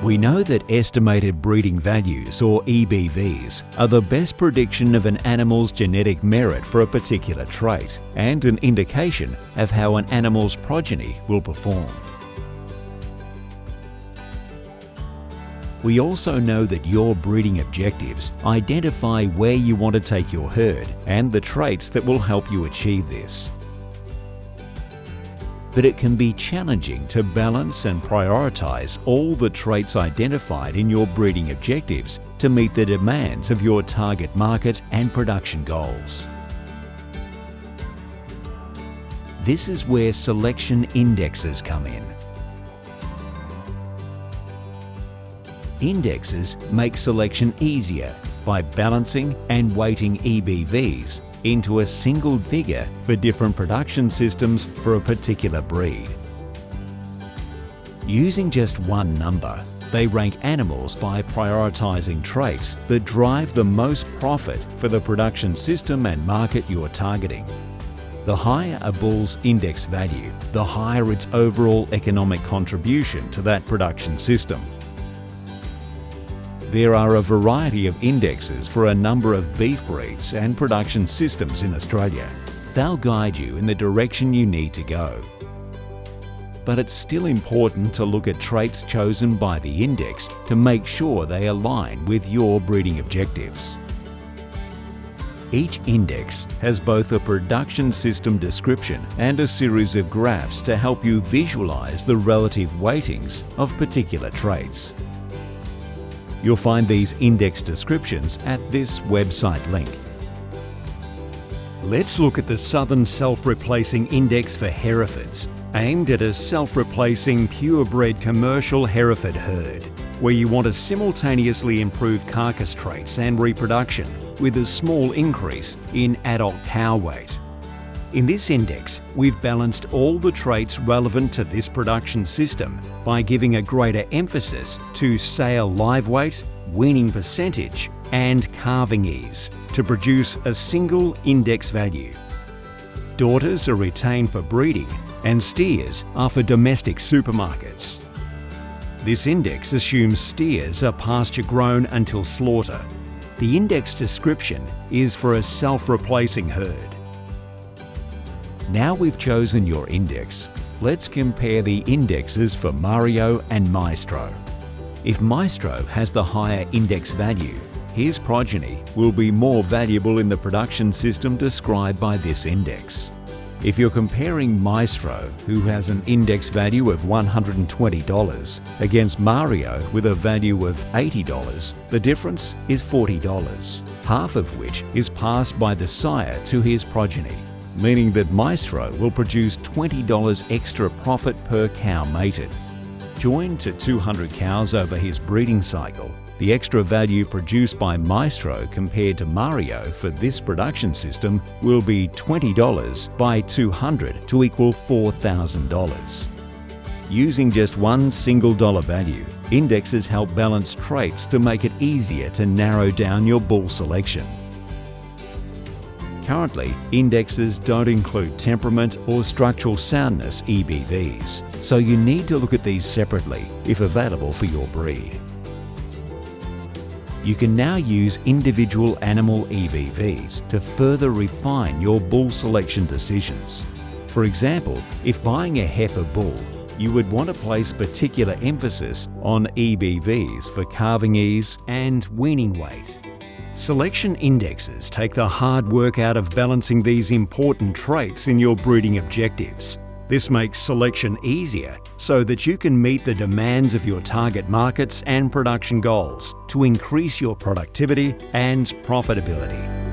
We know that estimated breeding values, or EBVs, are the best prediction of an animal's genetic merit for a particular trait and an indication of how an animal's progeny will perform. We also know that your breeding objectives identify where you want to take your herd and the traits that will help you achieve this. But it can be challenging to balance and prioritize all the traits identified in your breeding objectives to meet the demands of your target market and production goals. This is where selection indexes come in. Indexes make selection easier by balancing and weighting EBVs into a single figure for different production systems for a particular breed. Using just one number, they rank animals by prioritizing traits that drive the most profit for the production system and market you're targeting. The higher a bull's index value, the higher its overall economic contribution to that production system. There are a variety of indexes for a number of beef breeds and production systems in Australia. They'll guide you in the direction you need to go. But it's still important to look at traits chosen by the index to make sure they align with your breeding objectives. Each index has both a production system description and a series of graphs to help you visualize the relative weightings of particular traits. You'll find these index descriptions at this website link. Let's look at the Southern Self-Replacing Index for Herefords, aimed at a self-replacing purebred commercial Hereford herd, where you want to simultaneously improve carcass traits and reproduction with a small increase in adult cow weight. In this index, we've balanced all the traits relevant to this production system by giving a greater emphasis to sale live weight, weaning percentage, and calving ease to produce a single index value. Daughters are retained for breeding and steers are for domestic supermarkets. This index assumes steers are pasture-grown until slaughter. The index description is for a self-replacing herd. Now we've chosen your index, let's compare the indexes for Mario and Maestro. If Maestro has the higher index value, his progeny will be more valuable in the production system described by this index. If you're comparing Maestro, who has an index value of $120, against Mario with a value of $80, the difference is $40, half of which is passed by the sire to his progeny, meaning that Maestro will produce $20 extra profit per cow mated. Joined to 200 cows over his breeding cycle, the extra value produced by Maestro compared to Mario for this production system will be $20 by 200 to equal $4,000. Using just one single dollar value, indexes help balance traits to make it easier to narrow down your bull selection. Currently, indexes don't include temperament or structural soundness EBVs, so you need to look at these separately if available for your breed. You can now use individual animal EBVs to further refine your bull selection decisions. For example, if buying a heifer bull, you would want to place particular emphasis on EBVs for calving ease and weaning weight. Selection indexes take the hard work out of balancing these important traits in your breeding objectives. This makes selection easier so that you can meet the demands of your target markets and production goals to increase your productivity and profitability.